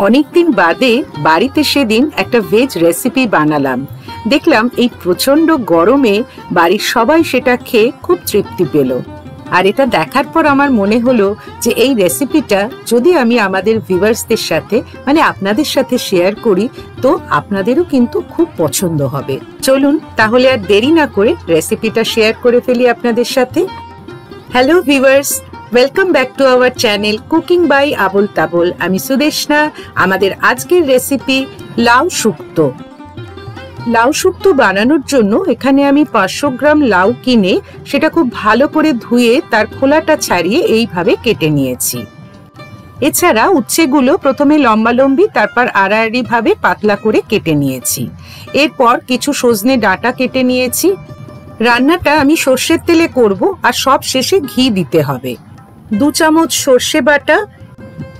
অনেকদিন বাদে বাড়িতে সেদিন একটা ভেজ রেসিপি বানালাম। দেখলাম এই প্রচন্ড গরমে বাড়ির সবাই সেটা খেয়ে খুব তৃপ্তি পেল। আর এটা দেখার পর আমার মনে হলো যে এই রেসিপিটা যদি আমি আমাদের ভিউয়ার্সদের সাথে মানে আপনাদের সাথে শেয়ার করি তো আপনাদেরও কিন্তু খুব পছন্দ হবে। চলুন তাহলে আর দেরি না করে রেসিপিটা শেয়ার করে ফেলি আপনাদের সাথে। Hello viewers, welcome back to our channel cooking by Abol Tabol. আমি সুদেশনা। আমাদের আজকের রেসিপি লাউ শুক্তো। লাউ শুক্তো বানানোর জন্য এখানে আমি 500 গ্রাম লাউ কিনে সেটা খুব ভালো করে ধুয়ে তার খোলাটা ছাড়িয়ে এইভাবে কেটে নিয়েছি। এছাড়া উচ্ছেগুলো প্রথমে লম্বা লম্বি তারপর আড়াআড়ি ভাবে পাতলা করে কেটে নিয়েছি। এরপর কিছু সজনে ডাঁটা কেটে নিয়েছি। রান্নাটা আমি সর্ষের তেলে করব আর সব শেষে ঘি দিতে হবে। 2 চামচ সর্ষে বাটা,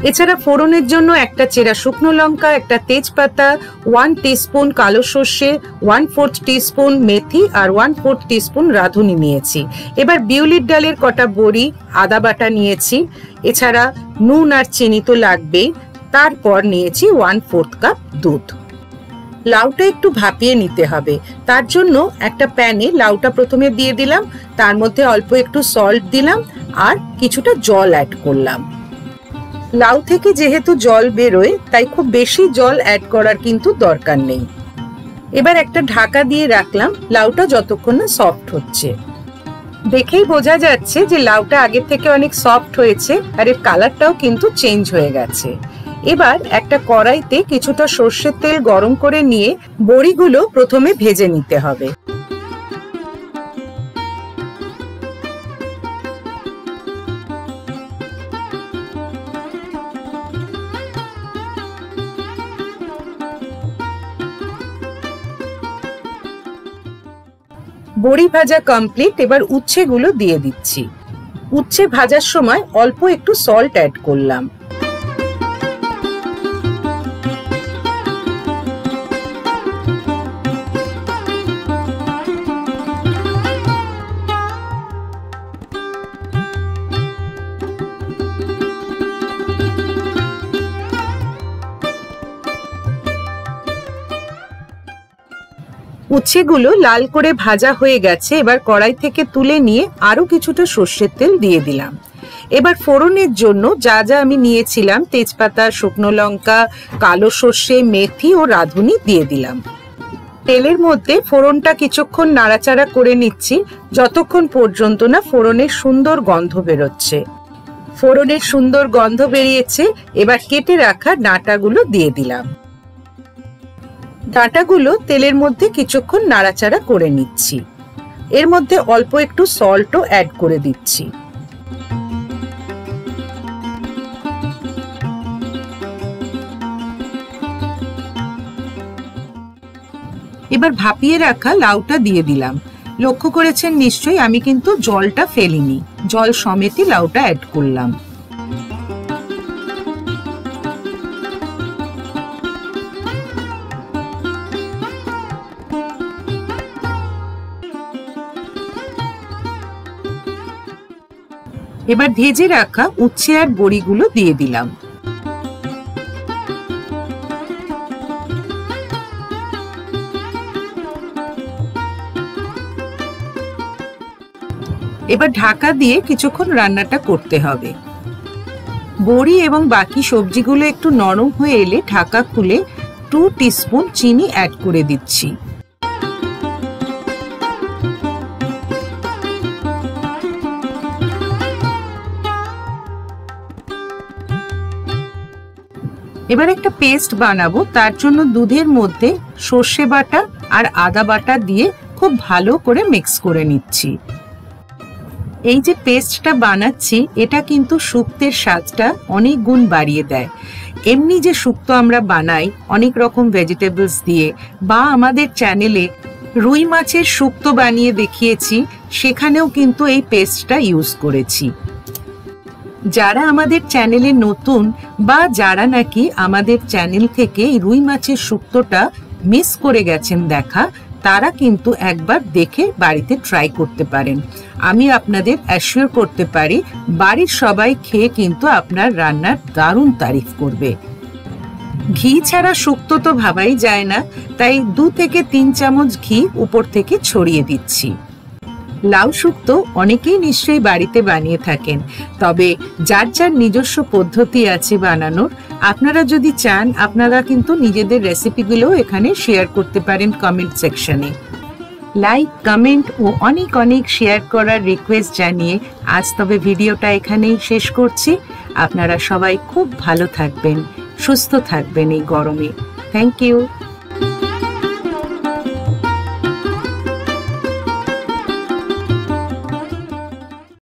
এছাড়া ফোড়নের জন্য একটা চেরা শুকনো লঙ্কা, একটা তেজপাতা, 1 টিস্পুন কালো সর্ষে, 1/4 টিস্পুন মেথি আর 1/4 টিস্পুন রাঁধুনি নিয়েছি। এবার বিউলির ডালের কটা বড়ি, আদা বাটা নিয়েছি। এছাড়া নুন আর চিনি তো লাগবেই। তারপর নিয়েছি 1/4 কাপ দুধ। লাউটা একটু ভাপিয়ে নিতে হবে। তার জন্য একটা প্যানে লাউটা প্রথমে দিয়ে দিলাম, তার মধ্যে অল্প একটু সল্ট দিলাম আর কিছুটা জল অ্যাড করলাম। লাউ থেকে যেহেতু জল বেরোয় তাই খুব বেশি জল অ্যাড করার কিন্তু দরকার নেই। এবার একটা ঢাকা দিয়ে রাখলাম লাউটা যতক্ষণ না সফট হচ্ছে। দেখেই বোঝা যাচ্ছে যে লাউটা আগের থেকে অনেক সফট হয়েছে আর এর কালারটাও কিন্তু চেঞ্জ হয়ে গেছে। এবার একটা কড়াইতে কিছুটা সর্ষের তেল গরম করে নিয়ে বড়িগুলো প্রথমে ভেজে নিতে হবে। বড়ি ভাজা কমপ্লিট। এবার উচ্ছেগুলো দিয়ে দিচ্ছি। উচ্ছে ভাজার সময় অল্প একটু সল্ট অ্যাড করলাম। উচ্ছেগুলো লাল করে ভাজা হয়ে গেছে। এবার কড়াই থেকে তুলে নিয়ে আরো কিছুটা সর্ষের তেল দিয়ে দিলাম। এবার ফোড়নের জন্য যা যা আমি নিয়েছিলাম তেজপাতা, শুকনো লঙ্কা, কালো সর্ষে, মেথি ও রাঁধুনি দিয়ে দিলাম। তেলের মধ্যে ফোড়নটা কিছুক্ষণ নাড়াচাড়া করে নিচ্ছি যতক্ষণ পর্যন্ত না ফোড়নের সুন্দর গন্ধ বেরোচ্ছে। ফোড়নের সুন্দর গন্ধ বেরিয়েছে। এবার কেটে রাখা ডাঁটাগুলো দিয়ে দিলাম। ডাঁটাগুলো তেলের মধ্যে কিছুক্ষণ নাড়াচাড়া করে নিচ্ছি। এর মধ্যে অল্প একটু সল্টও অ্যাড করে দিচ্ছি। এবার ভাপিয়ে রাখা লাউটা দিয়ে দিলাম। লক্ষ্য করেছেন নিশ্চয়ই আমি কিন্তু জলটা ফেলিনি, জল সমেতই লাউটা অ্যাড করলাম। এবার ভেজে রাখা উচ্ছে আর বড়িগুলো দিয়ে দিলাম। এবার ঢাকা দিয়ে কিছুক্ষণ রান্নাটা করতে হবে। বড়ি এবং বাকি সবজিগুলো একটু নরম হয়ে এলে ঢাকা খুলে 2 টিস্পুন চিনি অ্যাড করে দিচ্ছি। এবার একটা পেস্ট বানাবো। তার জন্য দুধের মধ্যে সর্ষে বাটা আর আদা বাটা দিয়ে খুব ভালো করে মিক্স করে নিচ্ছি। এই যে পেস্টটা বানাচ্ছি এটা কিন্তু শুক্তের স্বাদটা অনেক গুণ বাড়িয়ে দেয়। এমনি যে শুক্তো আমরা বানাই অনেক রকম ভেজিটেবলস দিয়ে বা আমাদের চ্যানেলে রুই মাছের শুক্তো বানিয়ে দেখিয়েছি, সেখানেও কিন্তু এই পেস্টটা ইউজ করেছি। যারা আমাদের চ্যানেলে নতুন বা যারা নাকি আমাদের চ্যানেল থেকে রুই মাছের শুক্তোটা মিস করে গেছেন দেখা, তারা কিন্তু একবার দেখে বাড়িতে ট্রাই করতে পারেন। আমি আপনাদের অ্যাসিওর করতে পারি বাড়ির সবাই খেয়ে কিন্তু আপনার রান্নার দারুণ তারিফ করবে। ঘি ছাড়া শুক্তো তো ভাবাই যায় না, তাই 2 থেকে 3 চামচ ঘি উপর থেকে ছড়িয়ে দিচ্ছি। লাউ শুক্তো অনেকেই নিশ্চয়ই বাড়িতে বানিয়ে থাকেন, তবে যার যার নিজস্ব পদ্ধতি আছে বানানোর। আপনারা যদি চান আপনারা কিন্তু নিজেদের রেসিপিগুলো এখানে শেয়ার করতে পারেন কমেন্ট সেকশনে। লাইক, কমেন্ট ও অনেক অনেক শেয়ার করার রিকোয়েস্ট জানিয়ে আজ তবে ভিডিওটা এখানেই শেষ করছি। আপনারা সবাই খুব ভালো থাকবেন, সুস্থ থাকবেন এই গরমে। Thank you.